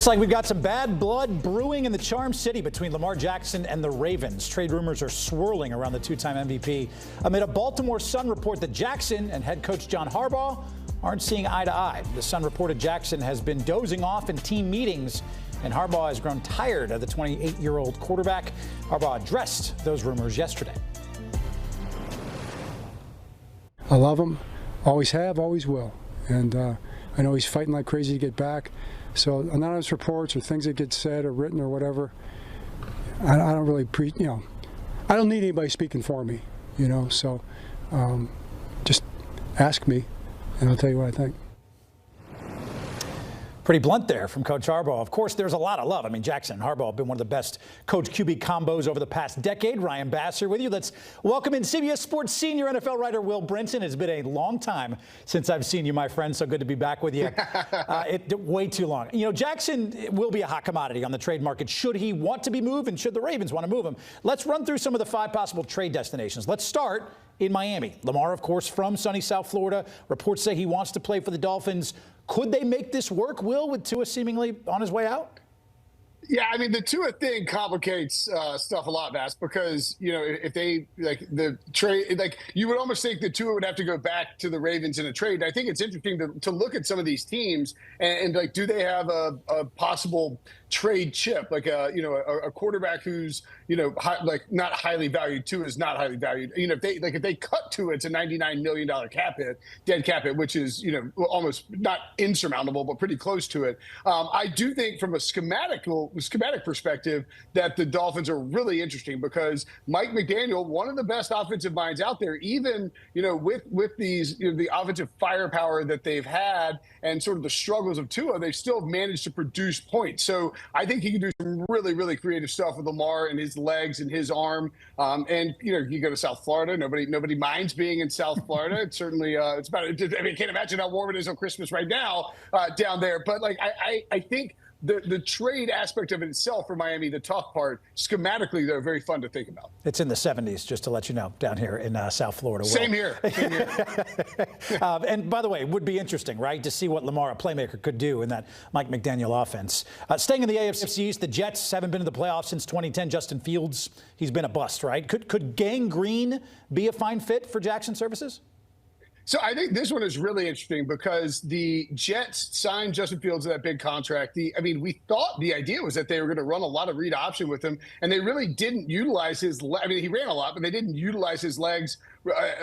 Looks like we've got some bad blood brewing in the Charm City between Lamar Jackson and the Ravens. Trade rumors are swirling around the two-time MVP amid a Baltimore Sun report that Jackson and head coach John Harbaugh aren't seeing eye to eye. The Sun reported Jackson has been dozing off in team meetings, and Harbaugh has grown tired of the 28-year-old quarterback. Harbaugh addressed those rumors yesterday. I love him, always have, always will, and I know he's fighting like crazy to get back. So anonymous reports or things that get said or written or whatever, I don't really I don't need anybody speaking for me, so just ask me and I'll tell you what I think. Pretty blunt there from Coach Harbaugh. Of course, there's a lot of love. I mean, Jackson and Harbaugh have been one of the best coach-QB combos over the past decade. Ryan Bass here with you. Let's welcome in CBS Sports senior NFL writer Will Brinson. It's been a long time since I've seen you, my friend, so good to be back with you. Way too long. Jackson will be a hot commodity on the trade market should he want to be moved and should the Ravens want to move him. Let's run through some of the 5 possible trade destinations. Let's start in Miami. Lamar, of course, from sunny South Florida. Reports say he wants to play for the Dolphins. Could they make this work, Will, with Tua seemingly on his way out? Yeah, I mean, the Tua thing complicates stuff a lot, Bass, because, if they, the trade, you would almost think that Tua would have to go back to the Ravens in a trade. I think it's interesting to look at some of these teams and do they have a possible trade chip, like a quarterback who's, not highly valued. Tua is not highly valued. If they cut Tua, it's a $99 million dead cap hit, which is, almost not insurmountable, but pretty close to it. I do think from a schematic perspective that the Dolphins are really interesting because Mike McDaniel, one of the best offensive minds out there, even, with these, the offensive firepower that they've had and sort of the struggles of Tua, they still have managed to produce points. So I think he can do some really, really creative stuff with Lamar and his legs and his arm. And, you go to South Florida, nobody minds being in South Florida. It's certainly, it's about, I mean, I can't imagine how warm it is on Christmas right now down there. But I think the trade aspect of it itself for Miami, the tough part, schematically, they're very fun to think about. It's in the 70s, just to let you know, down here in South Florida. Same here. And by the way, it would be interesting, right, to see what Lamar, a playmaker, could do in that Mike McDaniel offense. Staying in the AFC East, the Jets haven't been to the playoffs since 2010. Justin Fields, he's been a bust, right? Could Gang Green be a fine fit for Jackson services? So I think this one is really interesting because the Jets signed Justin Fields to that big contract. We thought the idea was that they were going to run a lot of read option with him, and they really didn't utilize his. He ran a lot, but they didn't utilize his legs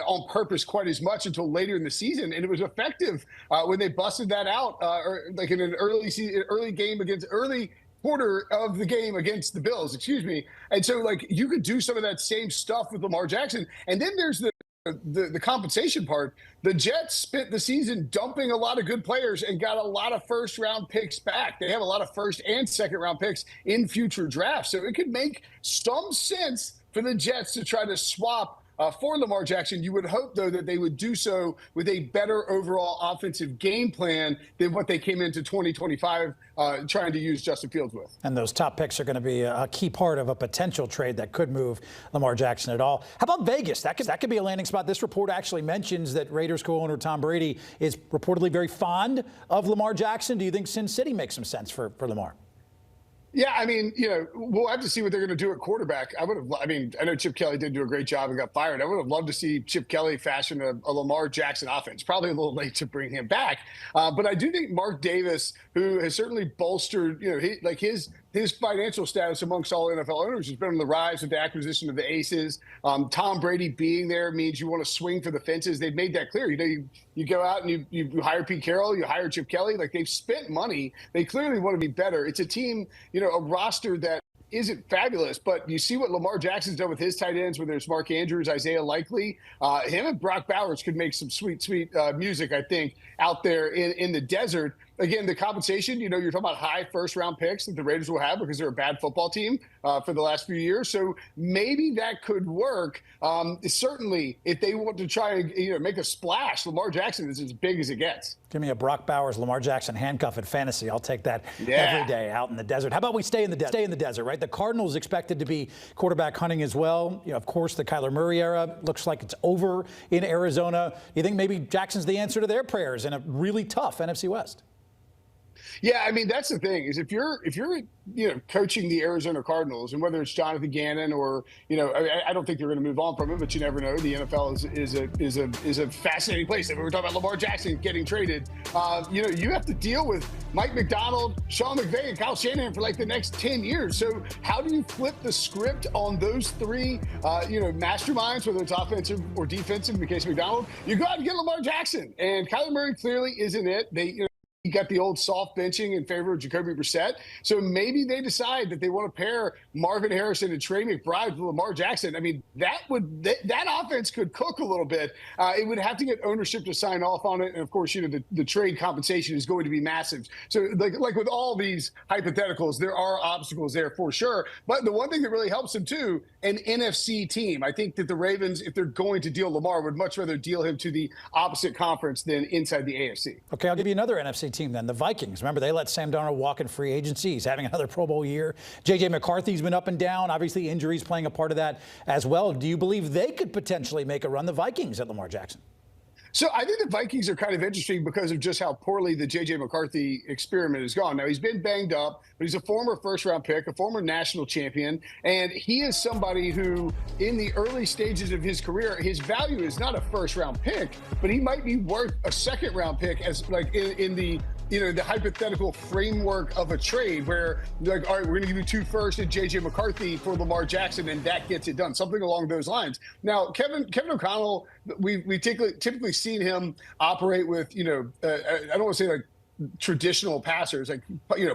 on purpose quite as much until later in the season, and it was effective when they busted that out, in an early quarter of the game against the Bills. Excuse me. And so you could do some of that same stuff with Lamar Jackson, and then there's the compensation part. The Jets spent the season dumping a lot of good players and got a lot of first-round picks back. They have a lot of first- and second-round picks in future drafts. So it could make some sense for the Jets to try to swap for Lamar Jackson. You would hope, though, that they would do so with a better overall offensive game plan than what they came into 2025 trying to use Justin Fields with. And those top picks are going to be a key part of a potential trade that could move Lamar Jackson at all. How about Vegas? That could be a landing spot. This report actually mentions that Raiders co-owner Tom Brady is reportedly very fond of Lamar Jackson. Do you think Sin City makes some sense for Lamar? Yeah, we'll have to see what they're going to do at quarterback. I know Chip Kelly did do a great job and got fired. I would have loved to see Chip Kelly fashion a Lamar Jackson offense. Probably a little late to bring him back. But I do think Mark Davis, who has certainly bolstered, his financial status amongst all NFL owners has been on the rise with the acquisition of the Aces. Tom Brady being there means you want to swing for the fences. They've made that clear. You go out and you hire Pete Carroll, you hire Chip Kelly. They've spent money. They clearly want to be better. It's a team, a roster that isn't fabulous, but you see what Lamar Jackson's done with his tight ends, whether it's Mark Andrews, Isaiah Likely. Him and Brock Bowers could make some sweet music, I think, out there in the desert. Again, the compensation, you're talking about high first-round picks that the Raiders will have because they're a bad football team for the last few years. So maybe that could work. Certainly, if they want to try and make a splash, Lamar Jackson is as big as it gets. Give me a Brock Bowers, Lamar Jackson handcuff at fantasy. I'll take that every day out in the desert. How about we stay in the desert, right? The Cardinals expected to be quarterback hunting as well. Of course, the Kyler Murray era looks like it's over in Arizona. You think maybe Jackson's the answer to their prayers in a really tough NFC West? Yeah, I mean that's the thing is if you're coaching the Arizona Cardinals, and whether it's Jonathan Gannon or I don't think they're going to move on from him, but you never know. The NFL is a fascinating place. If we were talking about Lamar Jackson getting traded, you have to deal with Mike McDonald, Sean McVay, and Kyle Shanahan for like the next 10 years. So how do you flip the script on those three masterminds, whether it's offensive or defensive? In the case of McDonald, you go out and get Lamar Jackson, and Kyler Murray clearly isn't it. He got the old soft benching in favor of Jacoby Brissett. So maybe they decide that they want to pair Marvin Harrison and Trey McBride with Lamar Jackson. I mean, that offense could cook a little bit. It would have to get ownership to sign off on it. And of course, the trade compensation is going to be massive. So like with all these hypotheticals, there are obstacles there for sure. But the one thing that really helps them too, an NFC team. I think that the Ravens, if they're going to deal Lamar, would much rather deal him to the opposite conference than inside the AFC. Okay, I'll give you another NFC team then, the Vikings. Remember, they let Sam Darnold walk in free agency. He's having another Pro Bowl year. J.J. McCarthy's been up and down. Obviously, injuries playing a part of that as well. Do you believe they could potentially make a run, the Vikings, at Lamar Jackson? So I think the Vikings are kind of interesting because of just how poorly the J.J. McCarthy experiment has gone. Now, he's been banged up, but he's a former first-round pick, a former national champion, and he is somebody who, in the early stages of his career, his value is not a first-round pick, but he might be worth a second-round pick as like in the the hypothetical framework of a trade where like, all right, we're going to give you 2 firsts and J.J. McCarthy for Lamar Jackson, and that gets it done. Something along those lines. Now, Kevin O'Connell, we typically seen him operate with, I don't want to say like traditional passers, like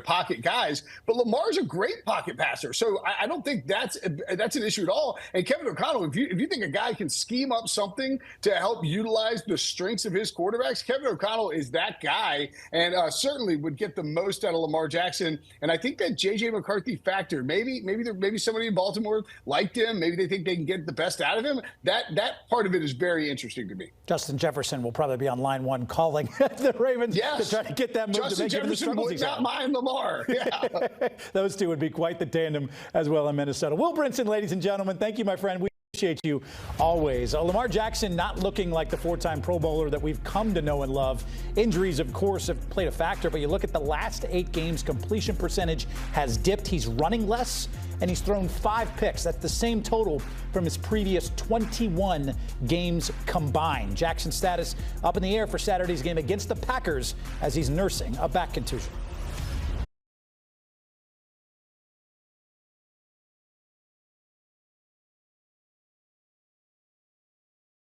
pocket guys, but Lamar's a great pocket passer, so I don't think that's an issue at all. And Kevin O'Connell, if you think a guy can scheme up something to help utilize the strengths of his quarterbacks, Kevin O'Connell is that guy, and certainly would get the most out of Lamar Jackson. And I think that J.J. McCarthy factor, maybe somebody in Baltimore liked him, maybe they think they can get the best out of him. That part of it is very interesting to me. Justin Jefferson will probably be on line one calling the Ravens to try to get that move. Justin Jefferson would not mind Lamar. Yeah. Those two would be quite the tandem as well in Minnesota. Will Brinson, ladies and gentlemen, thank you, my friend. We appreciate you always. Lamar Jackson not looking like the 4-time Pro Bowler that we've come to know and love. Injuries, of course, have played a factor, but you look at the last 8 games, completion percentage has dipped. He's running less, and he's thrown 5 picks. That's the same total from his previous 21 games combined. Jackson's status up in the air for Saturday's game against the Packers as he's nursing a back contusion.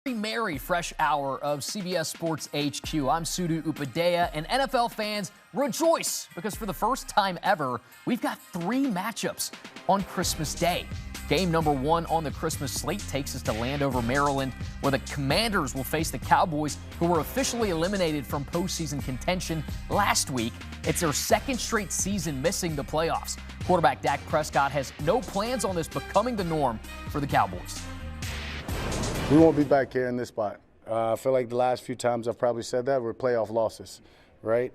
Merry fresh hour of CBS Sports HQ. I'm Sudu Upadhyaya, and NFL fans rejoice because for the first time ever, we've got 3 matchups on Christmas Day. Game number 1 on the Christmas slate takes us to Landover, Maryland, where the Commanders will face the Cowboys, who were officially eliminated from postseason contention last week. It's their 2nd straight season missing the playoffs. Quarterback Dak Prescott has no plans on this becoming the norm for the Cowboys. We won't be back here in this spot. I feel like the last few times I've probably said that were playoff losses, right?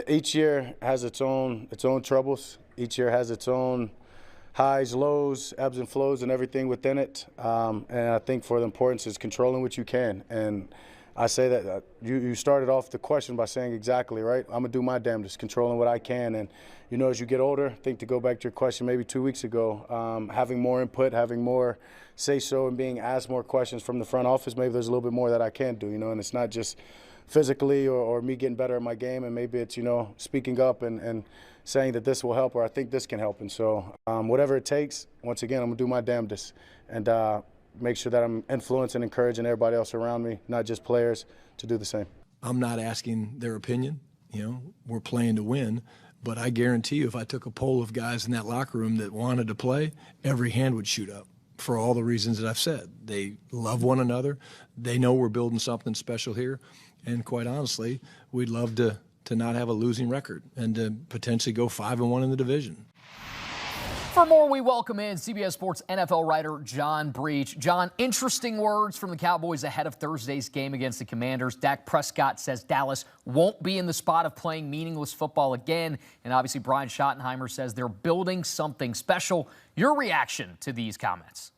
Each year has its own troubles. Each year has its own highs, lows, ebbs and flows, and everything within it. And I think for the importance is controlling what you can. And I say that you started off the question by saying exactly, right? I'm going to do my damnedest, controlling what I can. And, as you get older, I think to go back to your question maybe 2 weeks ago, having more input, having more say-so, and being asked more questions from the front office, maybe there's a little bit more that I can do, and it's not just physically or me getting better at my game, and maybe it's, speaking up and saying that this will help or I think this can help. And so whatever it takes, once again, I'm going to do my damnedest and make sure that I'm influencing and encouraging everybody else around me, not just players, to do the same. I'm not asking their opinion. We're playing to win. But I guarantee you if I took a poll of guys in that locker room that wanted to play, every hand would shoot up for all the reasons that I've said. They love one another. They know we're building something special here. And quite honestly, we'd love to not have a losing record and to potentially go 5-1 in the division. For more, we welcome in CBS Sports NFL writer John Breach. John, interesting words from the Cowboys ahead of Thursday's game against the Commanders. Dak Prescott says Dallas won't be in the spot of playing meaningless football again. And obviously Brian Schottenheimer says they're building something special. Your reaction to these comments?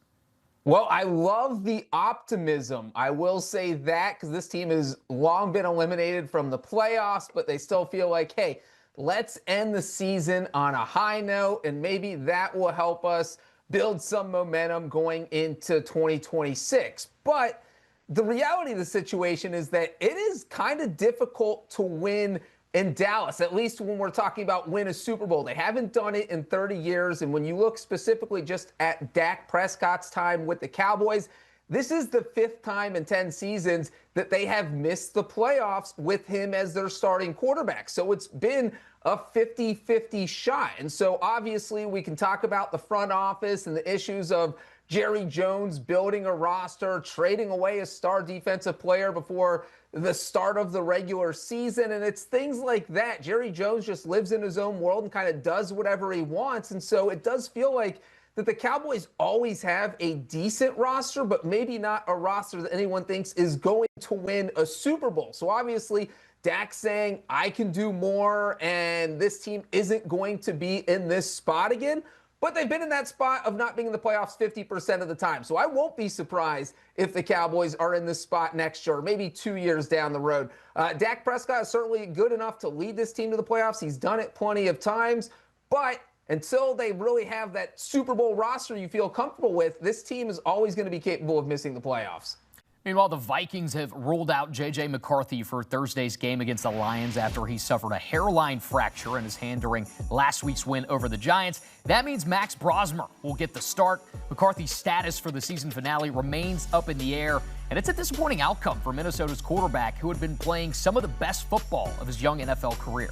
Well, I love the optimism. I will say that because this team has long been eliminated from the playoffs, but they still feel like, hey, let's end the season on a high note, and maybe that will help us build some momentum going into 2026. But the reality of the situation is that it is kind of difficult to win in Dallas, at least when we're talking about win a Super Bowl. They haven't done it in 30 years. And when you look specifically just at Dak Prescott's time with the Cowboys, this is the 5th time in 10 seasons that they have missed the playoffs with him as their starting quarterback. So it's been a 50-50 shot. And so obviously we can talk about the front office and the issues of Jerry Jones building a roster, trading away a star defensive player before the start of the regular season. And it's things like that. Jerry Jones just lives in his own world and kind of does whatever he wants. And so it does feel like that the Cowboys always have a decent roster, but maybe not a roster that anyone thinks is going to win a Super Bowl. So obviously Dak saying, I can do more, and this team isn't going to be in this spot again. But they've been in that spot of not being in the playoffs 50% of the time. So I won't be surprised if the Cowboys are in this spot next year, or maybe 2 years down the road. Dak Prescott is certainly good enough to lead this team to the playoffs. He's done it plenty of times. But until they really have that Super Bowl roster you feel comfortable with, this team is always going to be capable of missing the playoffs. Meanwhile, the Vikings have ruled out J.J. McCarthy for Thursday's game against the Lions after he suffered a hairline fracture in his hand during last week's win over the Giants. That means Max Brosmer will get the start. McCarthy's status for the season finale remains up in the air, and it's a disappointing outcome for Minnesota's quarterback, who had been playing some of the best football of his young NFL career.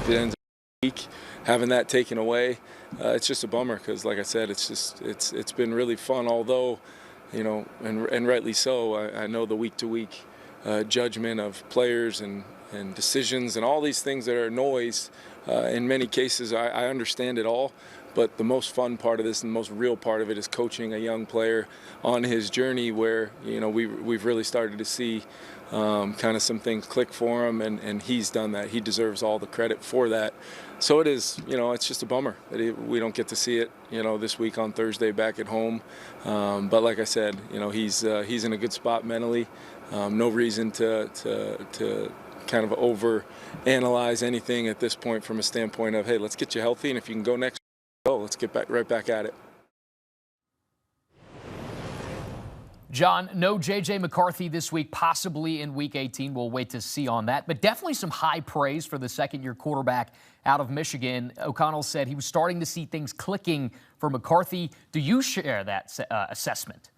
The end of the week, having that taken away, it's just a bummer because, like I said, it's been really fun, although, you know, and rightly so. I know the week-to-week judgment of players and decisions and all these things that are noise. In many cases, I understand it all. But the most fun part of this and the most real part of it is coaching a young player on his journey where, you know, we've really started to see kind of some things click for him, and he's done that. He deserves all the credit for that. So it is, you know, it's just a bummer that we don't get to see it, you know, this week on Thursday back at home. But like I said, you know, he's in a good spot mentally. No reason to kind of over-analyze anything at this point from a standpoint of, hey, let's get you healthy, and if you can go next, let's get right back at it. John, no J.J. McCarthy this week, possibly in Week 18. We'll wait to see on that. But definitely some high praise for the second-year quarterback out of Michigan. O'Connell said he was starting to see things clicking for McCarthy. Do you share that assessment?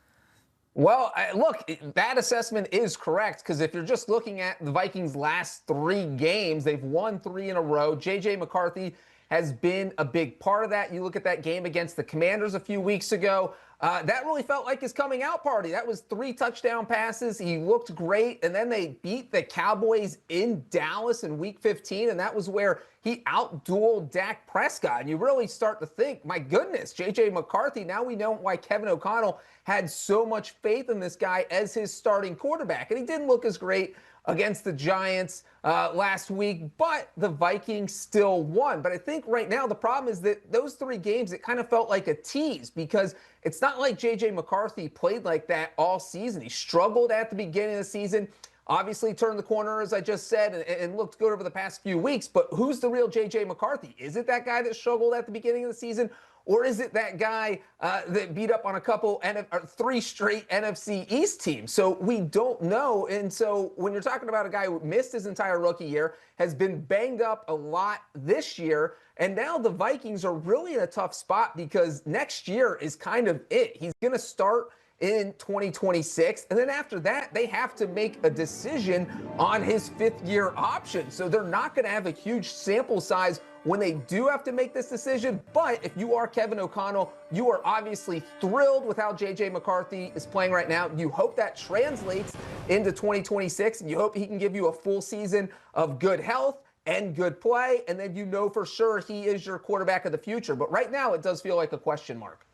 Well, look, that assessment is correct, because if you're just looking at the Vikings' last 3 games, they've won 3 in a row. J.J. McCarthy has been a big part of that. You look at that game against the Commanders a few weeks ago. That really felt like his coming out party. That was 3 touchdown passes. He looked great. And then they beat the Cowboys in Dallas in Week 15. And that was where he outdueled Dak Prescott. And you really start to think, my goodness, J.J. McCarthy, now we know why Kevin O'Connell had so much faith in this guy as his starting quarterback. And he didn't look as great against the Giants last week, but the Vikings still won. But I think right now the problem is that those 3 games, it kind of felt like a tease, because it's not like J.J. McCarthy played like that all season. He struggled at the beginning of the season, obviously turned the corner, as I just said, and looked good over the past few weeks. But who's the real J.J. McCarthy? Is it that guy that struggled at the beginning of the season? Or is it that guy that beat up on 3 straight NFC East teams? So we don't know. And so when you're talking about a guy who missed his entire rookie year, has been banged up a lot this year, and now the Vikings are really in a tough spot, because next year is kind of it. He's going to start in 2026. And then after that, they have to make a decision on his 5th-year option. So they're not going to have a huge sample size when they do have to make this decision. But if you are Kevin O'Connell, you are obviously thrilled with how J.J. McCarthy is playing right now. You hope that translates into 2026, and you hope he can give you a full season of good health and good play, and then you know for sure he is your quarterback of the future. But right now, it does feel like a question mark.